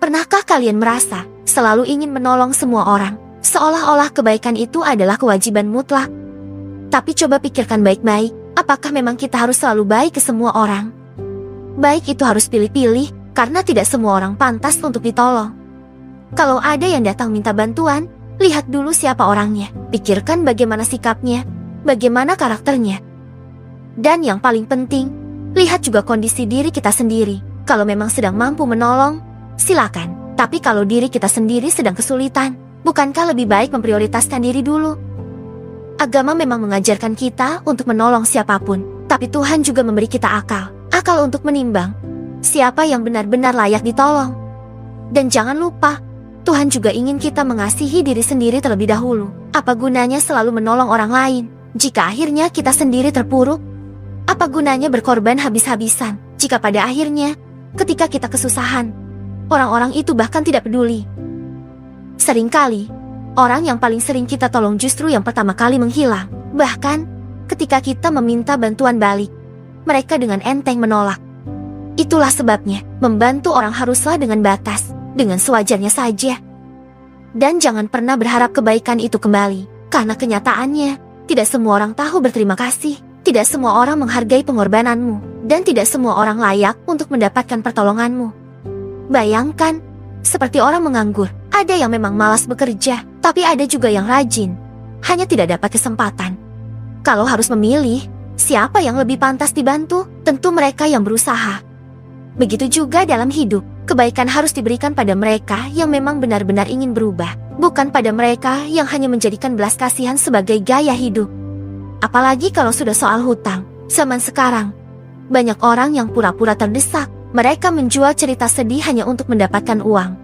Pernahkah kalian merasa selalu ingin menolong semua orang, seolah-olah kebaikan itu adalah kewajiban mutlak? Tapi coba pikirkan baik-baik, apakah memang kita harus selalu baik ke semua orang? Baik itu harus pilih-pilih, karena tidak semua orang pantas untuk ditolong. Kalau ada yang datang minta bantuan, lihat dulu siapa orangnya, pikirkan bagaimana sikapnya, bagaimana karakternya. Dan yang paling penting, lihat juga kondisi diri kita sendiri. Kalau memang sedang mampu menolong, silakan. Tapi kalau diri kita sendiri sedang kesulitan, bukankah lebih baik memprioritaskan diri dulu? Agama memang mengajarkan kita untuk menolong siapapun, tapi Tuhan juga memberi kita akal untuk menimbang siapa yang benar-benar layak ditolong. Dan jangan lupa, Tuhan juga ingin kita mengasihi diri sendiri terlebih dahulu. Apa gunanya selalu menolong orang lain jika akhirnya kita sendiri terpuruk? Apa gunanya berkorban habis-habisan jika pada akhirnya ketika kita kesusahan, orang-orang itu bahkan tidak peduli? Seringkali, orang yang paling sering kita tolong justru yang pertama kali menghilang. Bahkan, ketika kita meminta bantuan balik, mereka dengan enteng menolak. Itulah sebabnya, membantu orang haruslah dengan batas, dengan sewajarnya saja. Dan jangan pernah berharap kebaikan itu kembali, karena kenyataannya, tidak semua orang tahu berterima kasih, tidak semua orang menghargai pengorbananmu, dan tidak semua orang layak untuk mendapatkan pertolonganmu. Bayangkan, seperti orang menganggur, ada yang memang malas bekerja, tapi ada juga yang rajin, hanya tidak dapat kesempatan. Kalau harus memilih, siapa yang lebih pantas dibantu? Tentu mereka yang berusaha. Begitu juga dalam hidup, kebaikan harus diberikan pada mereka yang memang benar-benar ingin berubah, bukan pada mereka yang hanya menjadikan belas kasihan sebagai gaya hidup. Apalagi kalau sudah soal hutang, zaman sekarang, banyak orang yang pura-pura terdesak, mereka menjual cerita sedih hanya untuk mendapatkan uang.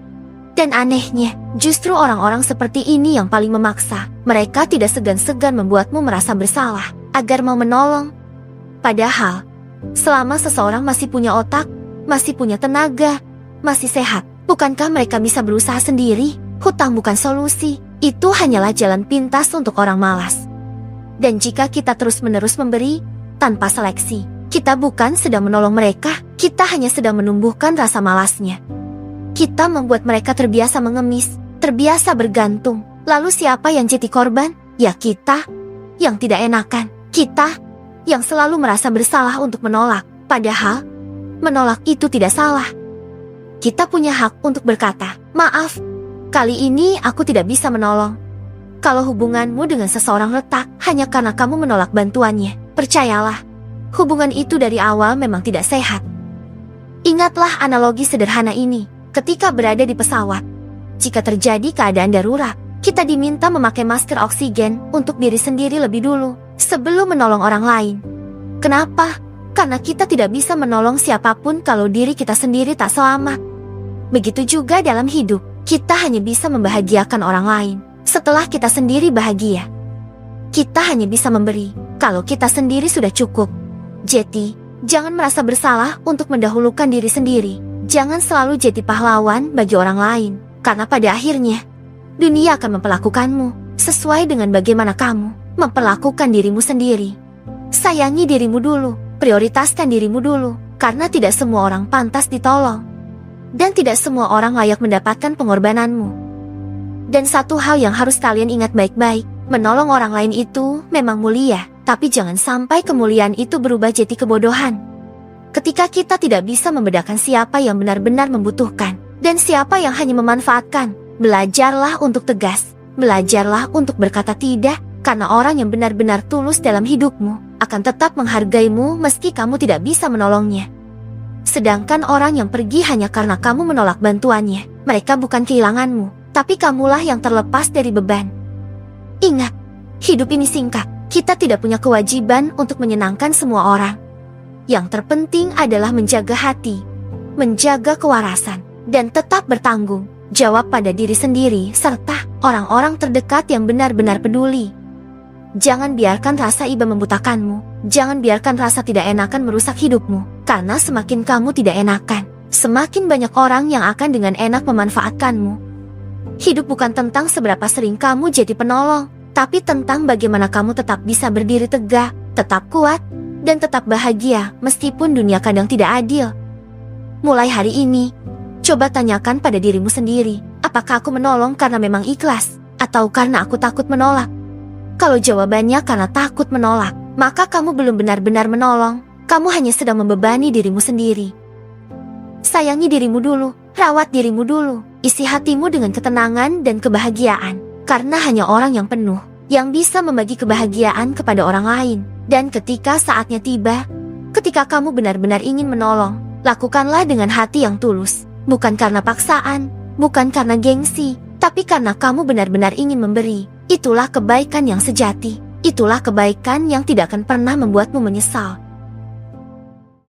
Dan anehnya, justru orang-orang seperti ini yang paling memaksa. Mereka tidak segan-segan membuatmu merasa bersalah agar mau menolong. Padahal, selama seseorang masih punya otak, masih punya tenaga, masih sehat, bukankah mereka bisa berusaha sendiri? Hutang bukan solusi, itu hanyalah jalan pintas untuk orang malas. Dan jika kita terus-menerus memberi, tanpa seleksi, kita bukan sedang menolong mereka, kita hanya sedang menumbuhkan rasa malasnya. Kita membuat mereka terbiasa mengemis, terbiasa bergantung. Lalu siapa yang jadi korban? Ya kita, yang tidak enakan. Kita, yang selalu merasa bersalah untuk menolak. Padahal, menolak itu tidak salah. Kita punya hak untuk berkata, maaf, kali ini aku tidak bisa menolong. Kalau hubunganmu dengan seseorang retak hanya karena kamu menolak bantuannya, percayalah, hubungan itu dari awal memang tidak sehat. Ingatlah analogi sederhana ini. Ketika berada di pesawat, jika terjadi keadaan darurat, kita diminta memakai masker oksigen untuk diri sendiri lebih dulu, sebelum menolong orang lain. Kenapa? Karena kita tidak bisa menolong siapapun kalau diri kita sendiri tak selamat. Begitu juga dalam hidup, kita hanya bisa membahagiakan orang lain setelah kita sendiri bahagia. Kita hanya bisa memberi kalau kita sendiri sudah cukup. Jadi, jangan merasa bersalah untuk mendahulukan diri sendiri. Jangan selalu jadi pahlawan bagi orang lain, karena pada akhirnya, dunia akan memperlakukanmu sesuai dengan bagaimana kamu memperlakukan dirimu sendiri. Sayangi dirimu dulu, prioritaskan dirimu dulu, karena tidak semua orang pantas ditolong. Dan tidak semua orang layak mendapatkan pengorbananmu. Dan satu hal yang harus kalian ingat baik-baik, menolong orang lain itu memang mulia, tapi jangan sampai kemuliaan itu berubah jadi kebodohan. Ketika kita tidak bisa membedakan siapa yang benar-benar membutuhkan dan siapa yang hanya memanfaatkan, belajarlah untuk tegas, belajarlah untuk berkata tidak, karena orang yang benar-benar tulus dalam hidupmu akan tetap menghargaimu meski kamu tidak bisa menolongnya. Sedangkan orang yang pergi hanya karena kamu menolak bantuannya, mereka bukan kehilanganmu, tapi kamulah yang terlepas dari beban. Ingat, hidup ini singkat, kita tidak punya kewajiban untuk menyenangkan semua orang. Yang terpenting adalah menjaga hati, menjaga kewarasan, dan tetap bertanggung jawab pada diri sendiri serta orang-orang terdekat yang benar-benar peduli. Jangan biarkan rasa iba membutakanmu, jangan biarkan rasa tidak enakan merusak hidupmu, karena semakin kamu tidak enakan, semakin banyak orang yang akan dengan enak memanfaatkanmu. Hidup bukan tentang seberapa sering kamu jadi penolong, tapi tentang bagaimana kamu tetap bisa berdiri tegak, tetap kuat, dan tetap bahagia meskipun dunia kadang tidak adil. Mulai hari ini, Coba tanyakan pada dirimu sendiri, apakah aku menolong karena memang ikhlas, atau karena aku takut menolak? Kalau jawabannya karena takut menolak, maka kamu belum benar-benar menolong. Kamu hanya sedang membebani dirimu sendiri. Sayangi dirimu dulu, rawat dirimu dulu, isi hatimu dengan ketenangan dan kebahagiaan. Karena hanya orang yang penuh, yang bisa membagi kebahagiaan kepada orang lain. Dan ketika saatnya tiba, ketika kamu benar-benar ingin menolong, lakukanlah dengan hati yang tulus. Bukan karena paksaan, bukan karena gengsi, tapi karena kamu benar-benar ingin memberi. Itulah kebaikan yang sejati. Itulah kebaikan yang tidak akan pernah membuatmu menyesal.